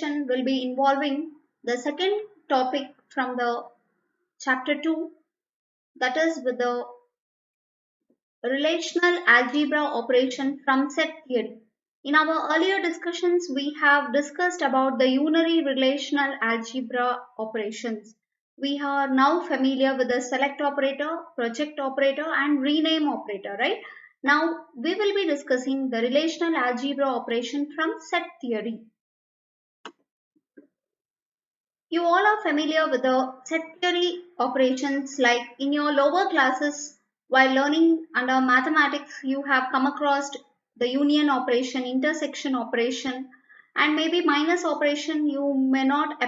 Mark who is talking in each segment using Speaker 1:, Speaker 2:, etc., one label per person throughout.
Speaker 1: session will be involving the second topic from the chapter 2, that is with the relational algebra operation from set theory. In our earlier discussions, we have discussed about the unary relational algebra operations. We are now familiar with the select operator, project operator, and rename operator, right? Now we will be discussing the relational algebra operation from set theory. You all are familiar with the set theory operations, like in your lower classes while learning under mathematics you have come across the union operation, intersection operation, and maybe minus operation you may not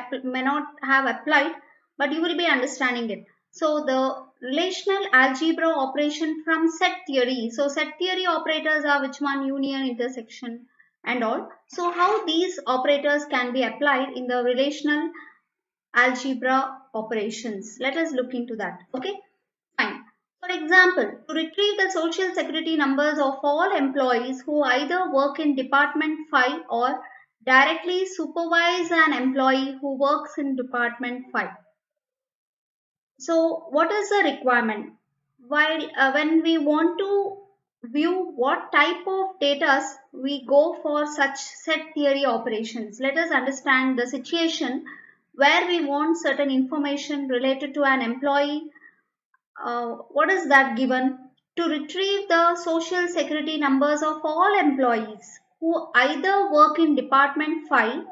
Speaker 1: have applied, but you will be understanding it. So the relational algebra operation from set theory. So set theory operators are which one? Union, intersection and all. So how these operators can be applied in the relational algebra operations. Let us look into that. Okay, fine. For example, to retrieve the social security numbers of all employees who either work in department phi or directly supervise an employee who works in department phi. So what is the requirement? While when we want to view what type of data we go for such set theory operations, let us understand the situation where we want certain information related to an employee. What is that given? To retrieve the social security numbers of all employees who either work in department phi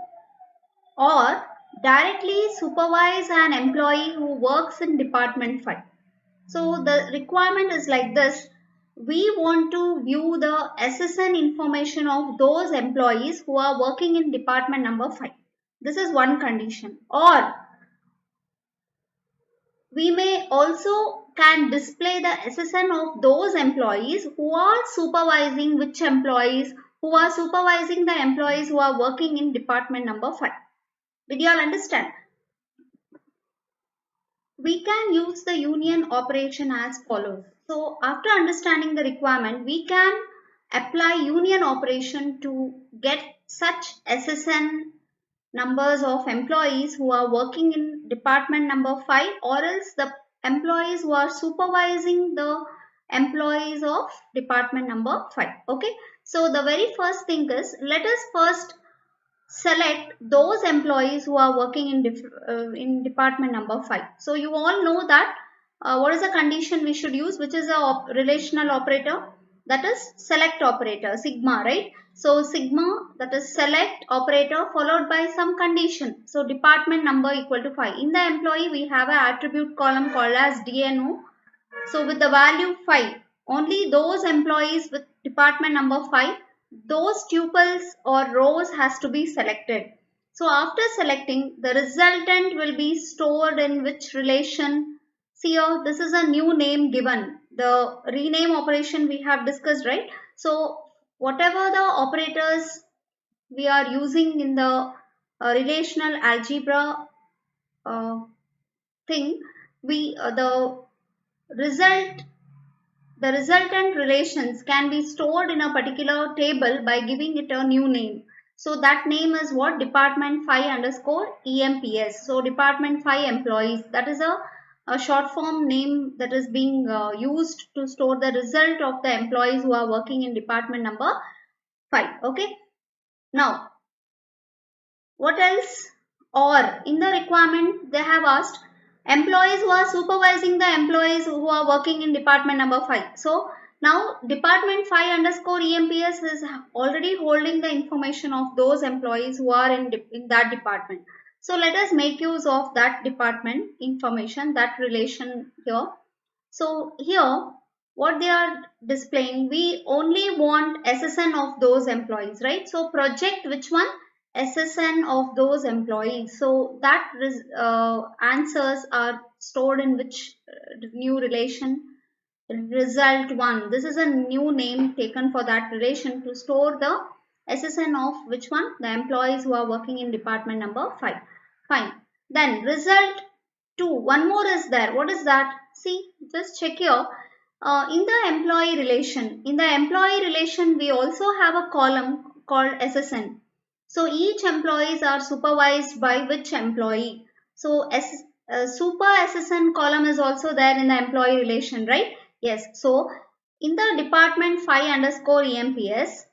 Speaker 1: or directly supervise an employee who works in department phi. So the requirement is like this. We want to view the SSN information of those employees who are working in department number 5. This is one condition. Or we may also can display the SSN of those employees who are supervising the employees who are working in department number 5. Did you all understand? We can use the union operation as follows. So after understanding the requirement, we can apply union operation to get such SSN numbers of employees who are working in department number 5, or else the employees who are supervising the employees of department number 5. Okay, so the very first thing is, let us first select those employees who are working in department number 5. So you all know that what is the condition we should use, which is a relational operator, that is select operator, sigma, right? So sigma, that is select operator followed by some condition. So department number equal to 5. In the employee we have an attribute column called as DNO. So with the value 5, only those employees with department number 5, those tuples or rows has to be selected. So after selecting, the resultant will be stored in which relation? See here, this is a new name given. The rename operation we have discussed, right? So whatever the operators we are using in the relational algebra thing, result the resultant relations can be stored in a particular table by giving it a new name. So that name is what? Department phi underscore EMPS. So department phi employees. That is a short form name that is being used to store the result of the employees who are working in department number 5. Okay. Now, what else? Or in the requirement they have asked employees who are supervising the employees who are working in department number 5. So now department phi underscore EMPS is already holding the information of those employees who are in that department. So let us make use of that department information, that relation here. So here what they are displaying, we only want SSN of those employees, right? So project which one? SSN of those employees. So that answers are stored in which new relation? Result 1. This is a new name taken for that relation to store the SSN of which one? The employees who are working in department number 5. Fine. Then result 2. One more is there. What is that? See, just check here. In the employee relation, we also have a column called SSN. So each employees are supervised by which employee? So super SSN column is also there in the employee relation, right? Yes. So in the department 5 underscore EMPS,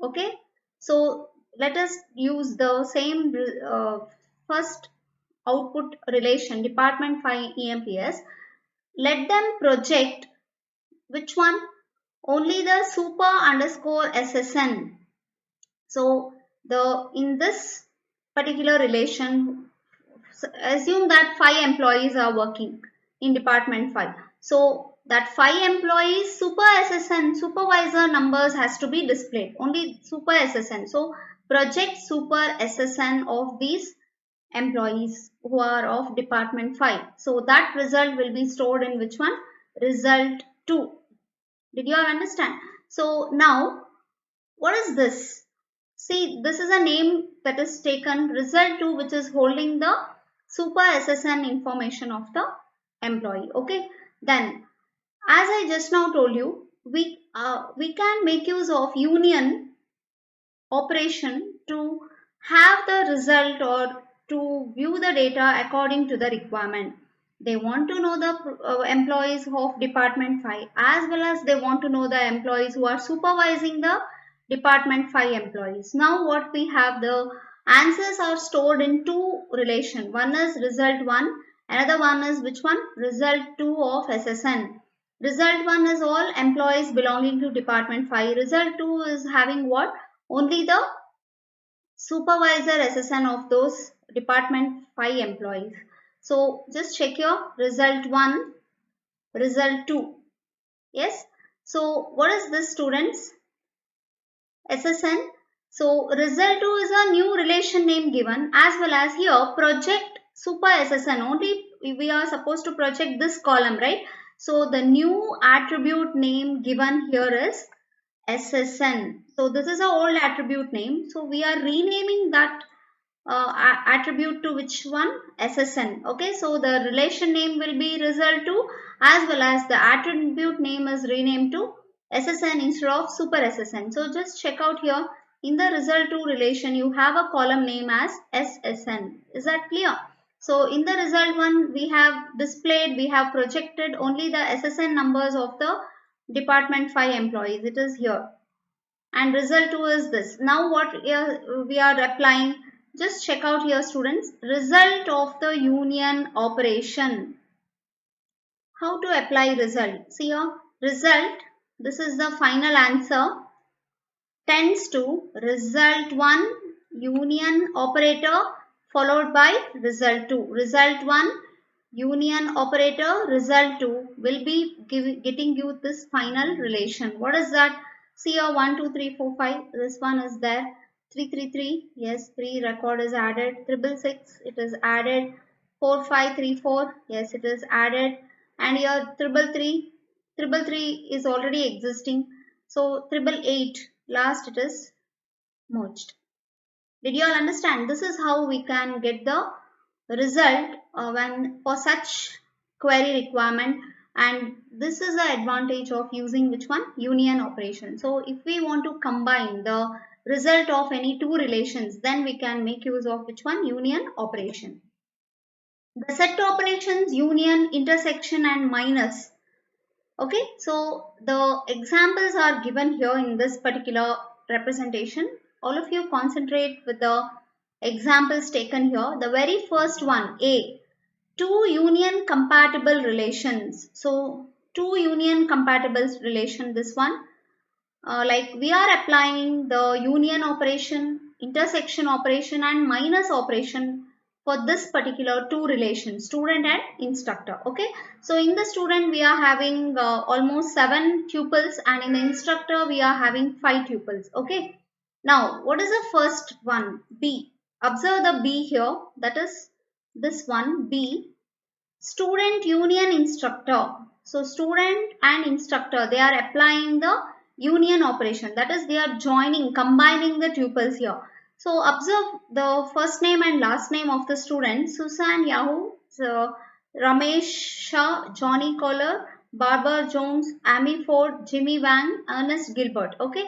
Speaker 1: okay. So let us use the same first output relation department 5 EMPS. Let them project which one? Only the super underscore SSN. So the in this particular relation, assume that 5 employees are working in department 5. So that 5 employees super SSN supervisor numbers has to be displayed. Only super SSN. So project super SSN of these employees who are of department 5. So that result will be stored in which one? Result 2. Did you all understand? So now what is this? See, this is a name that is taken result 2 which is holding the super SSN information of the employee. Okay. Then as I just now told you, we can make use of union operation to have the result or to view the data according to the requirement. They want to know the employees of department 5 as well as they want to know the employees who are supervising the department 5 employees. Now what we have, the answers are stored in two relation. One is result 1, another one is which one? Result 2 of SSN. Result 1 is all employees belonging to department 5. Result 2 is having what? Only the supervisor SSN of those department 5 employees. So just check your result 1, result 2. Yes. So what is this, students? SSN. So result 2 is a new relation name given, as well as here project super SSN. Only we are supposed to project this column, right? So the new attribute name given here is SSN. So this is a old attribute name. So we are renaming that attribute to which one? SSN. Okay, so the relation name will be result 2 as well as the attribute name is renamed to SSN instead of super SSN. So just check out here in the result 2 relation you have a column name as SSN. Is that clear? So in the result 1 we have displayed, we have projected only the SSN numbers of the department 5 employees. It is here. And result 2 is this. Now what we are applying, just check out here, students, result of the union operation. How to apply result? See here, result, this is the final answer, tends to result 1 union operator followed by result 2. Result 1 union operator, result 2 will be getting you this final relation. What is that? See here, 1, 2, 3, 4, 5. This one is there. 333. Yes, 3 record is added. 666. It is added. 4534. Yes, it is added. And here 333. 333 is already existing. So 888. Last it is merged. Did you all understand? This is how we can get the result when for such query requirement, and this is the advantage of using which one? Union operation. So if we want to combine the result of any two relations, then we can make use of which one? Union operation. The set operations union, intersection and minus. Okay, so the examples are given here in this particular representation. All of you concentrate with the examples taken here. The very first one, A, two union compatible relations. So two union compatible relation, this one, like we are applying the union operation, intersection operation and minus operation for this particular two relations, student and instructor. Okay, so in the student we are having almost 7 tuples and in the instructor we are having 5 tuples. Okay, now what is the first one? B. Observe the B here, that is this one, B, student union instructor. So student and instructor, they are applying the union operation, that is they are joining, combining the tuples here. So observe the first name and last name of the student, Susan Yahoo, so Ramesh Shah, Johnny Collar, Barbara Jones, Amy Ford, Jimmy Wang, Ernest Gilbert. Okay,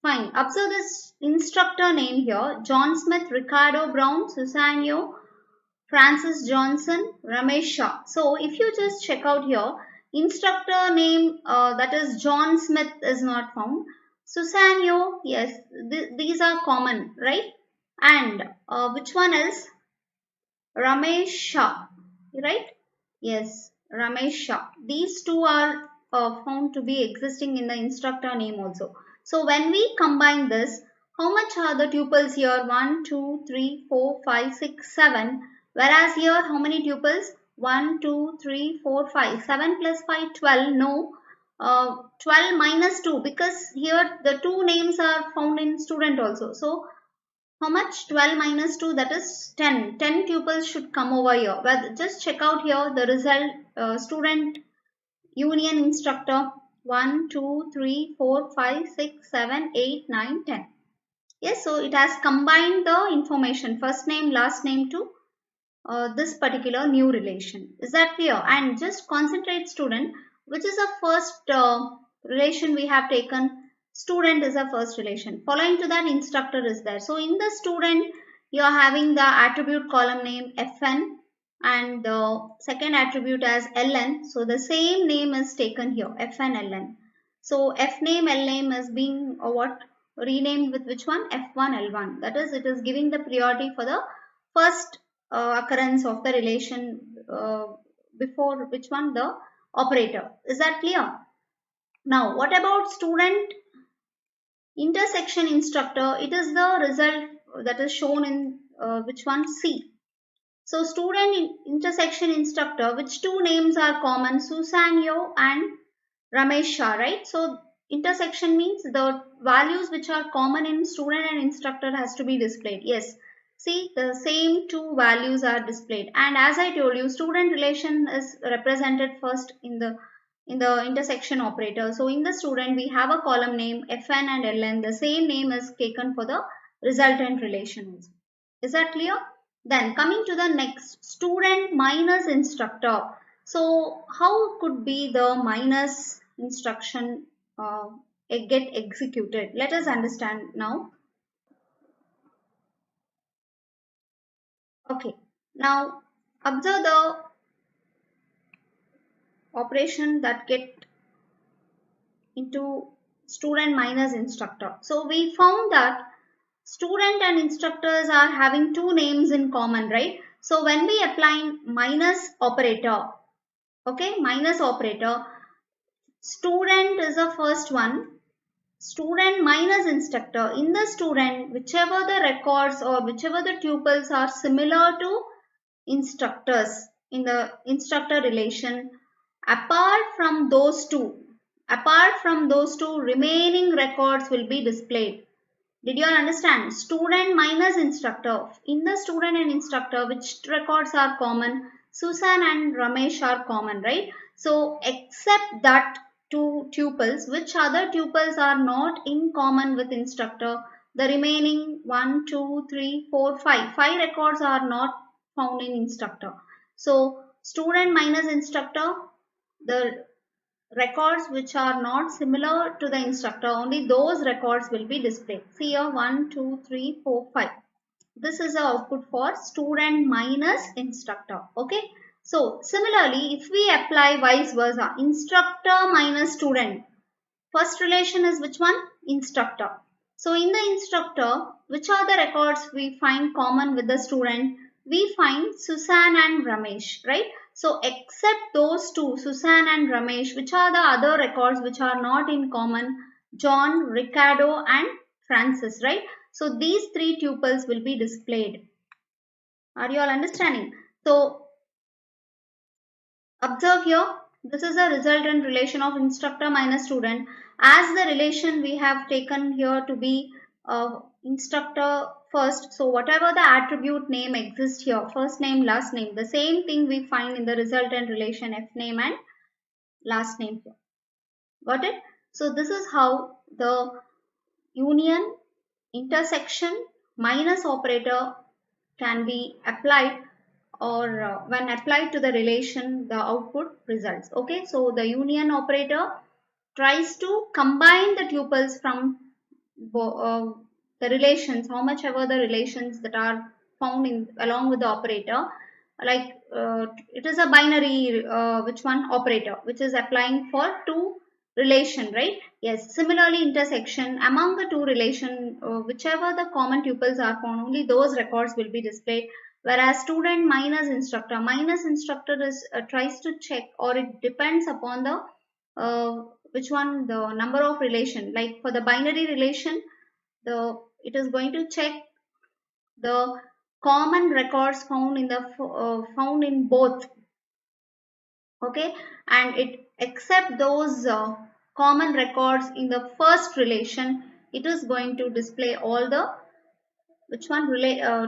Speaker 1: Fine. Observe this instructor name here. John Smith, Ricardo Brown, Susanio, Francis Johnson, Ramesh Shah. So if you just check out here, instructor name that is John Smith is not found. Susanio, yes, these are common, right? And which one else? Ramesh Shah, right? Yes, Ramesh Shah. These two are found to be existing in the instructor name also. So when we combine this, how much are the tuples here? 1, 2, 3, 4, 5, 6, 7. Whereas here, how many tuples? 1, 2, 3, 4, 5. 7 plus 5, 12. No. 12 minus 2 because here the two names are found in student also. So how much? 12 minus 2, that is 10. 10 tuples should come over here. But just check out here the result student union instructor 1, 2, 3, 4, 5, 6, 7, 8, 9, 10. Yes, so it has combined the information first name, last name to this particular new relation. Is that clear? And just concentrate student, which is the first relation we have taken. Student is a first relation. Following to that, instructor is there. So in the student, you are having the attribute column name Fn and the second attribute as Ln. So the same name is taken here, Fn Ln. So F name L name is being what renamed with which one? F1 L1. That is, it is giving the priority for the first occurrence of the relation before which one? The operator. Is that clear? Now, what about student intersection instructor? It is the result that is shown in which one? C. So, student intersection instructor, which two names are common? Susanyo and Ramesh Shah, right? So, intersection means the values which are common in student and instructor has to be displayed. Yes. See, the same two values are displayed. And as I told you, student relation is represented first in the intersection operator. So in the student, we have a column name Fn and Ln. The same name is taken for the resultant relation. Is that clear? Then coming to the next, student minus instructor. So how could be the minus instruction get executed? Let us understand now. Okay. Now observe the operation that get into student minus instructor. So we found that student and instructors are having two names in common, right? So when we apply minus operator, okay, minus operator, student is the first one, student minus instructor. In the student, whichever the records or whichever the tuples are similar to instructors in the instructor relation, apart from those two, remaining records will be displayed. Did you all understand? Student minus instructor. In the student and instructor, which records are common? Susan and Ramesh are common, right? So, except that two tuples, which other tuples are not in common with instructor? The remaining 1, 2, 3, 4, 5. 5 records are not found in instructor. So, student minus instructor, the records which are not similar to the instructor, only those records will be displayed. See here 1, 2, 3, 4, 5. This is the output for student minus instructor. Okay. So similarly, if we apply vice versa, instructor minus student, first relation is which one? Instructor. So in the instructor, which are the records we find common with the student? We find Susan and Ramesh, right? So except those two, Susan and Ramesh, which are the other records which are not in common? John, Ricardo and Francis, right? So these three tuples will be displayed. Are you all understanding? So observe here, this is a resultant relation of instructor minus student. As the relation we have taken here to be instructor first. So whatever the attribute name exists here, first name, last name, the same thing we find in the resultant relation F name and last name here. Got it? So this is how the union, intersection, minus operator can be applied, or when applied to the relation the output results. Okay, so the union operator tries to combine the tuples from the relations, how much ever the relations that are found in along with the operator, like it is a binary which one operator which is applying for two relation, right? Yes. Similarly, intersection among the two relation, whichever the common tuples are found, only those records will be displayed. Whereas student minus instructor is tries to check, or it depends upon the which one the number of relation. Like for the binary relation, the it is going to check the common records found in the found in both, okay, and it accept those common records in the first relation. It is going to display all the which one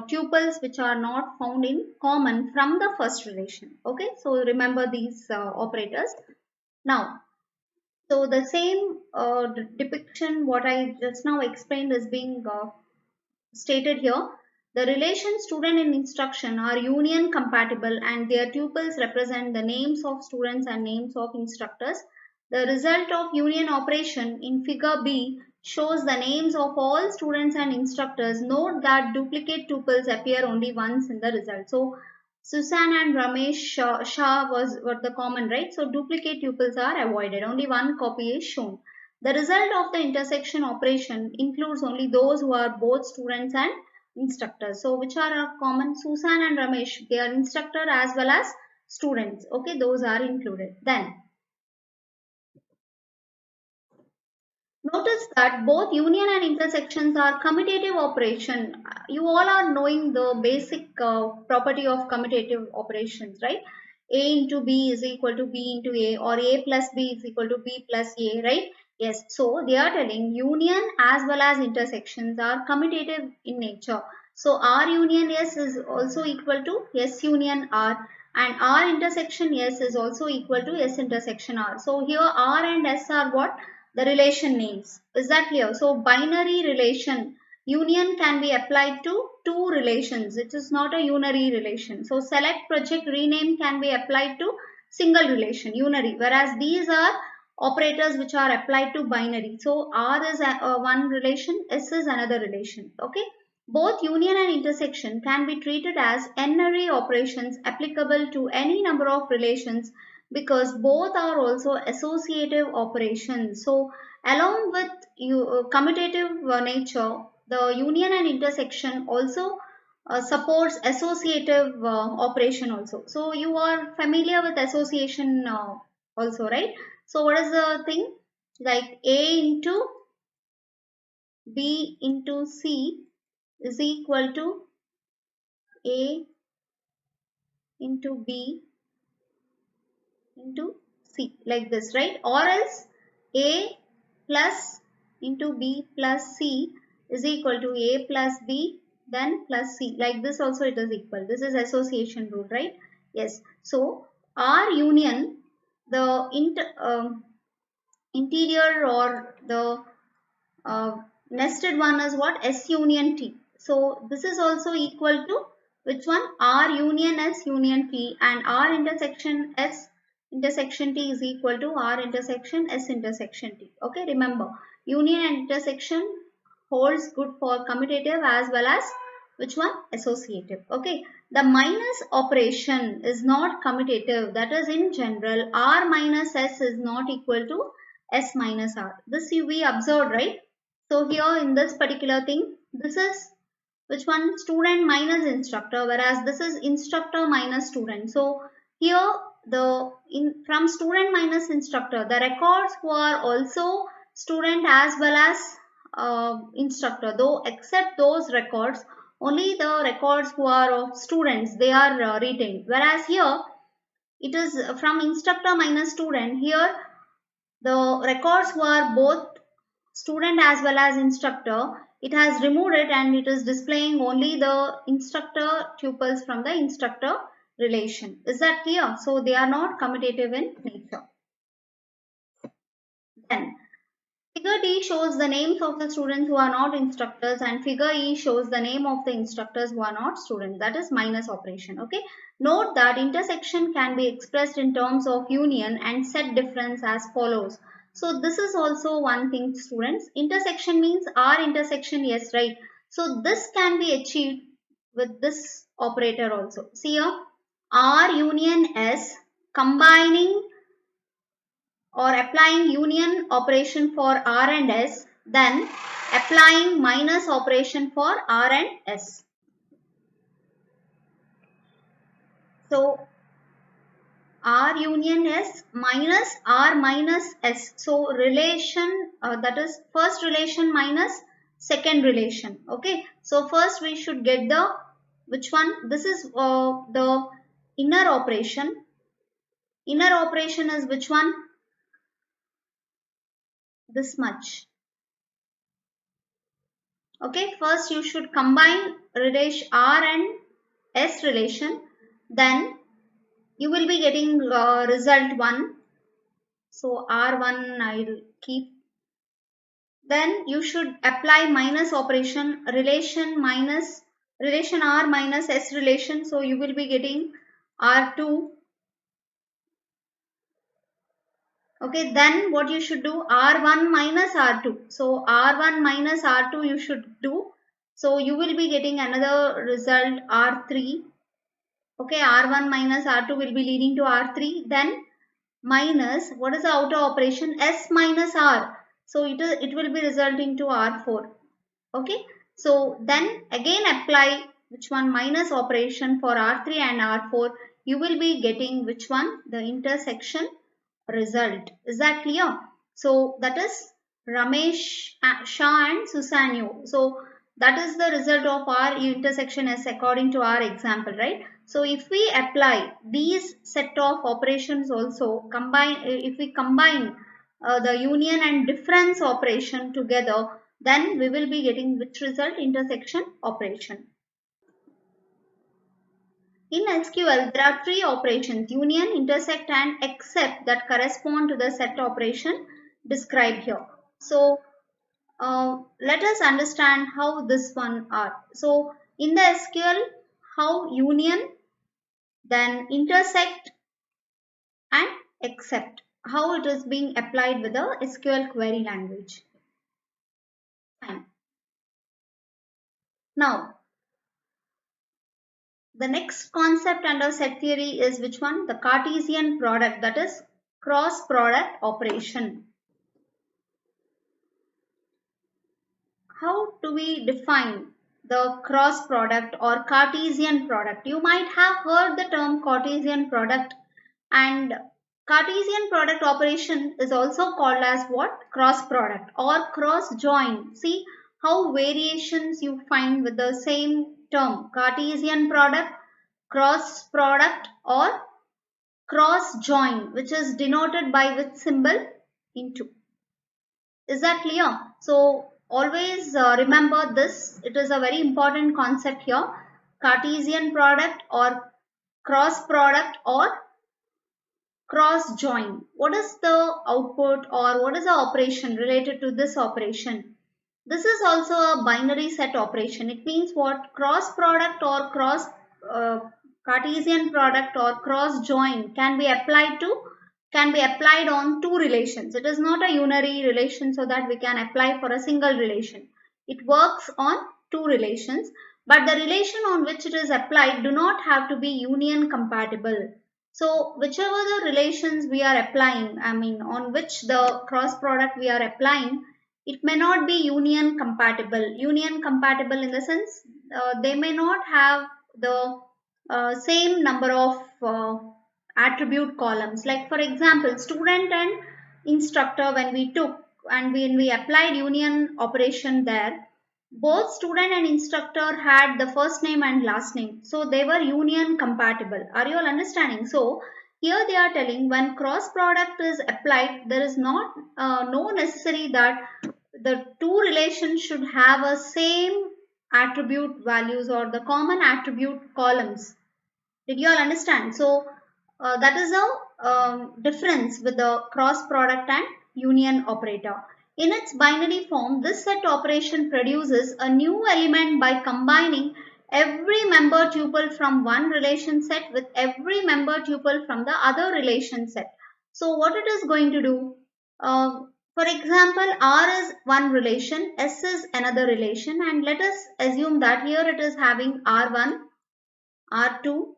Speaker 1: tuples which are not found in common from the first relation. Okay, so remember these operators. Now, so the same depiction what I just now explained is being stated here. The relation student and instruction are union compatible and their tuples represent the names of students and names of instructors. The result of union operation in figure B shows the names of all students and instructors. Note that duplicate tuples appear only once in the result. So Susan and Ramesh Shah were the common, right? So duplicate tuples are avoided. Only one copy is shown. The result of the intersection operation includes only those who are both students and instructors. So which are common? Susan and Ramesh, they are instructor as well as students. Okay, those are included. Then notice that both union and intersections are commutative operation. You all are knowing the basic property of commutative operations, right? A into B is equal to B into A, or A plus B is equal to B plus A, right? Yes, so they are telling union as well as intersections are commutative in nature. So R union S is also equal to S union R, and R intersection S is also equal to S intersection R. So here R and S are what? The relation names. Is that clear? So binary relation union can be applied to two relations. It is not a unary relation. So select project rename can be applied to single relation unary, whereas these are operators which are applied to binary. So R is one relation, S is another relation. Okay. Both union and intersection can be treated as n-ary operations applicable to any number of relations because both are also associative operations. So along with commutative nature, the union and intersection also supports associative operation also. So you are familiar with association also, right? So what is the thing? Like A into B into C is equal to A into B into C, like this, right? Or else A plus into B plus C is equal to A plus B then plus C, like this also it is equal. This is association rule, right? Yes. So R union, the interior or the nested one is what? S union T. So this is also equal to which one? R union S union T, and R intersection S intersection T is equal to R intersection S intersection T. Okay, remember union and intersection holds good for commutative as well as which one? Associative. Okay, the minus operation is not commutative, that is in general R minus S is not equal to S minus R. This we observed, right? So here in this particular thing, this is which one? Student minus instructor, whereas this is instructor minus student. So here from student minus instructor, the records who are also student as well as instructor, though except those records, only the records who are of students, they are retained. Whereas here it is from instructor minus student. Here the records who are both student as well as instructor, it has removed it and it is displaying only the instructor tuples from the instructor relation. Is that clear? So they are not commutative in nature. Then figure D shows the names of the students who are not instructors, and figure E shows the name of the instructors who are not students. That is minus operation. Okay. Note that intersection can be expressed in terms of union and set difference as follows. So this is also one thing, students. Intersection means R intersection S, right? So this can be achieved with this operator also. See here, R union S, combining or applying union operation for R and S, then applying minus operation for R and S. So R union S minus R minus S. So relation, that is first relation minus second relation. Okay. So first we should get the, which one? This is the inner operation. Inner operation is which one? This much. Okay. First you should combine relation R and S relation. Then you will be getting result 1. So R1 I will keep. Then you should apply minus operation, relation R minus S relation. So you will be getting R2. Okay, then what you should do, R1 minus R2. So R1 minus R2 you should do. So you will be getting another result R3. Okay, R1 minus R2 will be leading to R3. Then minus, what is the outer operation? S minus R. So it will be resulting to R4. Okay. So then again apply which one? Minus operation for R3 and R4. You will be getting which one? The intersection result. Is that clear? So that is Ramesh, Shah and Susanyo. So that is the result of our intersection S according to our example, right? So if we apply these set of operations also, if we combine the union and difference operation together, then we will be getting which result? Intersection operation. In SQL, there are 3 operations: union, intersect and except, that correspond to the set operation described here. So let us understand how this one are. So in the SQL, how union, then intersect and except, how it is being applied with the SQL query language. Fine. Now, the next concept under set theory is which one? The Cartesian product, that is cross product operation. How do we define the cross product or Cartesian product? You might have heard the term Cartesian product, and Cartesian product operation is also called as what? Cross product or cross join. See how variations you find with the same term: Cartesian product, cross product or cross join, which is denoted by which symbol? Into. Is that clear? So always remember this. It is a very important concept here. Cartesian product or cross product or cross join. What is the output or what is the operation related to this operation? This is also a binary set operation. It means what? Cross product or cross Cartesian product or cross join can be applied on 2 relations. It is not a unary relation so that we can apply for a single relation. It works on 2 relations, but the relation on which it is applied do not have to be union compatible. So whichever the relations we are applying, on which the cross product we are applying, it may not be union compatible. Union compatible in the sense they may not have the same number of attribute columns. Like for example, student and instructor, when we took and when we applied union operation there, both student and instructor had the first name and last name. So they were union compatible. Are you all understanding? So here they are telling when cross product is applied, there is not no necessary that the 2 relations should have a same attribute values or the common attribute columns. Did you all understand? So that is a difference with the cross product and union operator. In its binary form, this set operation produces a new element by combining every member tuple from one relation set with every member tuple from the other relation set. So what it is going to do? For example, R is one relation, S is another relation, and let us assume that here it is having R1, R2,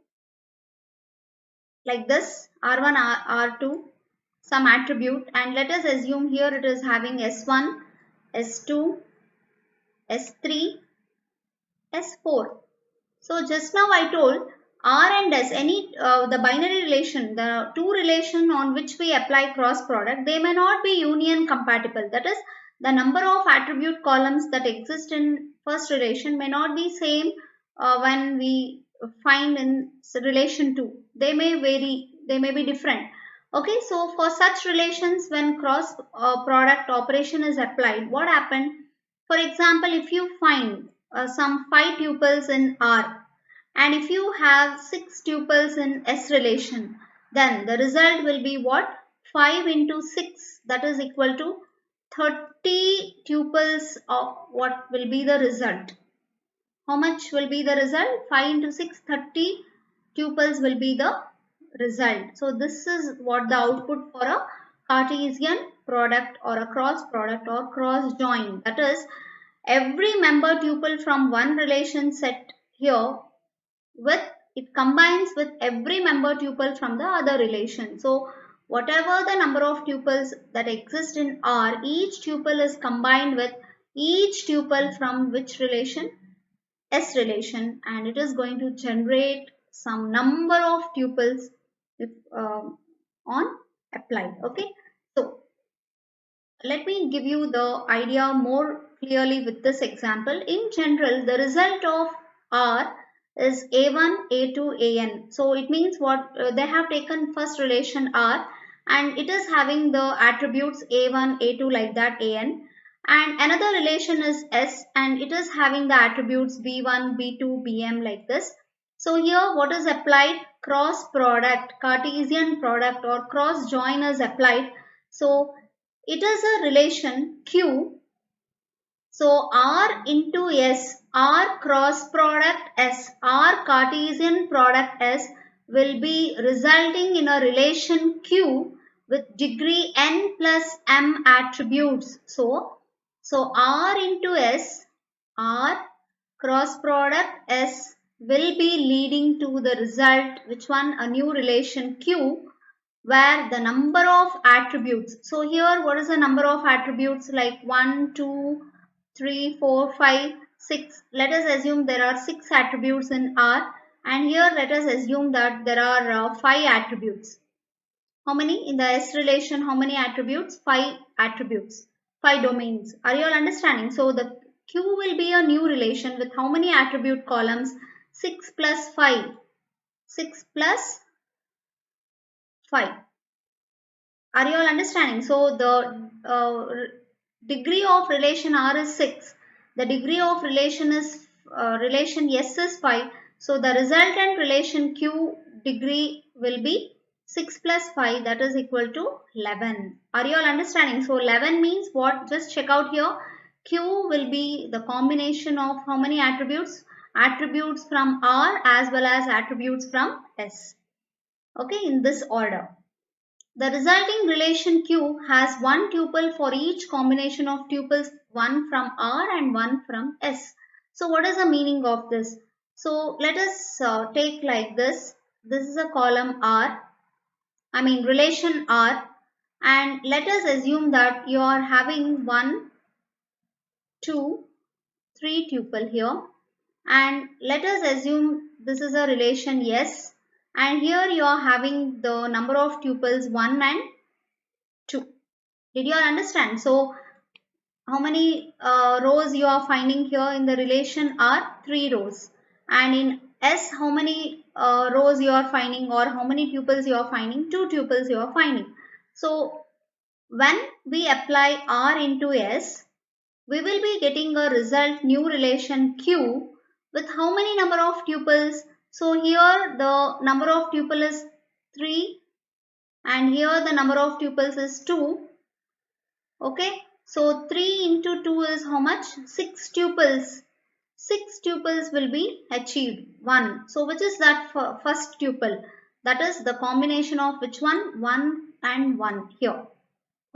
Speaker 1: like this, R1, R2, some attribute, and let us assume here it is having S1, S2, S3, S4. So just now I told R and S, the binary relation, the two relation on which we apply cross product, they may not be union compatible. That is, the number of attribute columns that exist in first relation may not be same when we find in relation 2. They may vary, they may be different. Okay, so for such relations, when cross product operation is applied, what happened? For example, if you find some 5 tuples in R, and if you have 6 tuples in S relation, then the result will be what? 5 into 6, that is equal to 30 tuples of what will be the result. How much will be the result? 5 into 6, 30 tuples will be the result. So this is what the output for a Cartesian product or a cross product or cross join. That is, every member tuple from one relation set here with it combines with every member tuple from the other relation. So whatever the number of tuples that exist in R, each tuple is combined with each tuple from which relation? S relation, and it is going to generate some number of tuples if, on applied. Okay, so let me give you the idea more clearly with this example. In general, the result of R is A1, A2, AN. So it means what they have taken first relation R and it is having the attributes A1, A2 like that, AN. And another relation is S and it is having the attributes B1, B2, BM like this. So here what is applied? Cross product, Cartesian product or cross join is applied. So it is a relation Q. So R into S, R cross product S, R Cartesian product S will be resulting in a relation Q with degree n plus m attributes. So R into S, R cross product S will be leading to the result, which one? A new relation Q, where the number of attributes. So here what is the number of attributes? Like 1, 2, 3, 4, 5, 6. Let us assume there are 6 attributes in R and here let us assume that there are 5 attributes. How many? In the S relation, how many attributes? 5 attributes, 5 domains. Are you all understanding? So the Q will be a new relation with how many attribute columns? 6 plus 5. 6 plus 5. Are you all understanding? So the degree of relation R is 6. The degree of relation is relation S is 5. So the resultant relation Q degree will be 6 plus 5, that is equal to 11. Are you all understanding? So 11 means what? Just check out here. Q will be the combination of how many attributes? Attributes from R as well as attributes from S. Okay, in this order. The resulting relation Q has one tuple for each combination of tuples, one from R and one from S. So what is the meaning of this? So let us take like this. This is a column R, relation R, and let us assume that you are having 1, 2, 3 tuple here, and let us assume this is a relation S, and here you are having the number of tuples 1 and 2. Did you all understand? So how many rows you are finding here in the relation are 3 rows, and in S how many rows you are finding or how many tuples you are finding? 2 tuples you are finding. So when we apply R into S, we will be getting a result new relation Q with how many number of tuples? So here the number of tuple is 3 and here the number of tuples is 2. Okay, so 3 into 2 is how much? 6 tuples. 6 tuples will be achieved. 1. So which is that first tuple? That is the combination of which one? 1 and 1 here.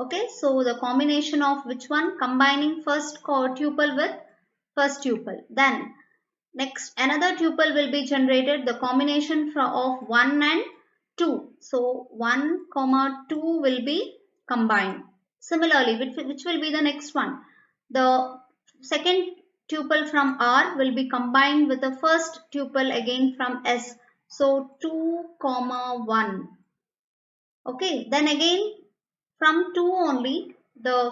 Speaker 1: Okay, so the combination of which one? Combining first tuple with first tuple. Then next another tuple will be generated, the combination of 1 and 2. So 1 comma 2 will be combined. Similarly, which will be the next one? The second tuple from R will be combined with the first tuple again from S. So 2 comma 1. Okay, then again from 2 only,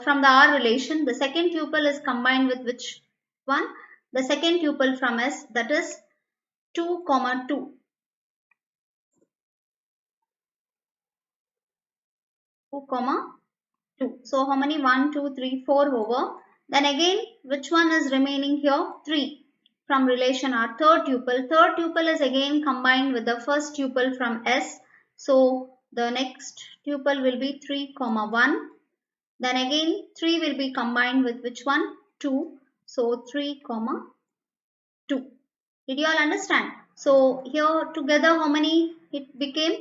Speaker 1: from the R relation, the second tuple is combined with which one? The second tuple from S, that is 2 comma 2. 2 comma 2. So how many? 1, 2, 3, 4 over. Then again, which one is remaining here? 3 from relation R. Third tuple. Third tuple is again combined with the first tuple from S. So the next tuple will be 3 comma 1. Then again 3 will be combined with which one? 2. So 3 comma 2. Did you all understand? So here together how many it became?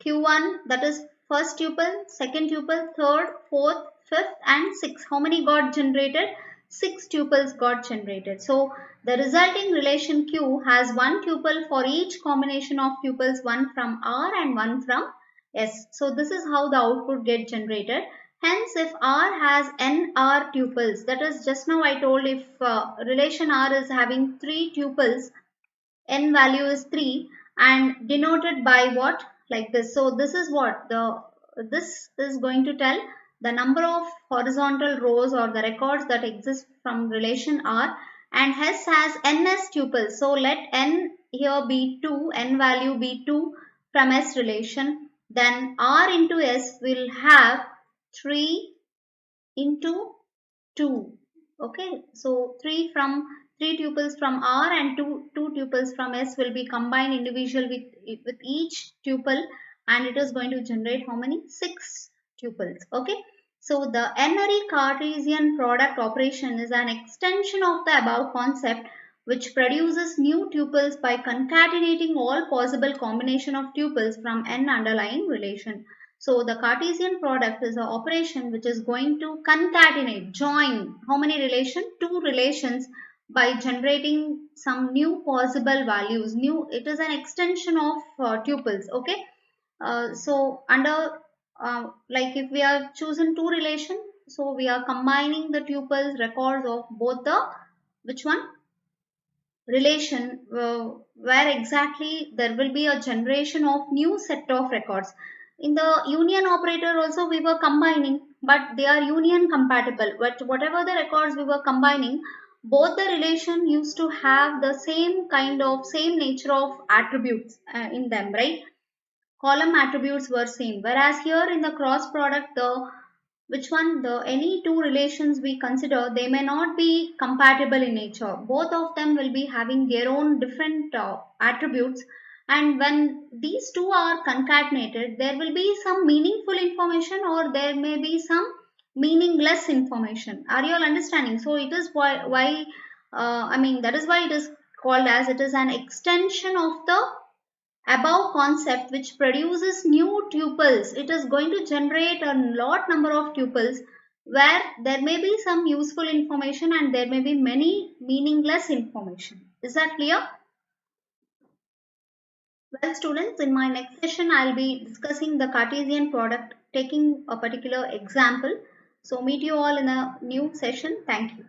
Speaker 1: Q1, that is first tuple, second tuple, third, fourth, fifth and sixth. How many got generated? 6 tuples got generated. So the resulting relation Q has one tuple for each combination of tuples, one from R and one from S. So this is how the output get generated. Hence, if R has nr tuples, that is just now I told, if relation R is having 3 tuples, n value is 3 and denoted by what? Like this. So this is what this is going to tell the number of horizontal rows or the records that exist from relation R, and S has ns tuples. So let n here be 2, n value be 2 from S relation. Then R into S will have 3 into 2. Okay, so 3 tuples from R and 2 tuples from S will be combined individual with each tuple, and it is going to generate how many? 6 tuples. Okay, so the n-ary Cartesian product operation is an extension of the above concept, which produces new tuples by concatenating all possible combination of tuples from n underlying relation. So the Cartesian product is an operation which is going to concatenate, join how many relations? 2 relations by generating some new possible values. It is an extension of tuples. Okay. So under like if we are choosing 2 relation, so we are combining the tuples records of both the which one? Relation, where exactly there will be a generation of new set of records. In the union operator also we were combining, but they are union compatible. But whatever the records we were combining, both the relation used to have the same nature of attributes in them, right? Column attributes were same. Whereas here in the cross product, the which one? The any two relations we consider, they may not be compatible in nature. Both of them will be having their own different attributes, and when these two are concatenated, there will be some meaningful information or there may be some meaningless information. Are you all understanding? So it is why I mean that is why it is called as it is an extension of the above concept, which produces new tuples. It is going to generate a lot number of tuples where there may be some useful information and there may be many meaningless information. Is that clear? Well students, in my next session I'll be discussing the Cartesian product, taking a particular example. So meet you all in a new session. Thank you.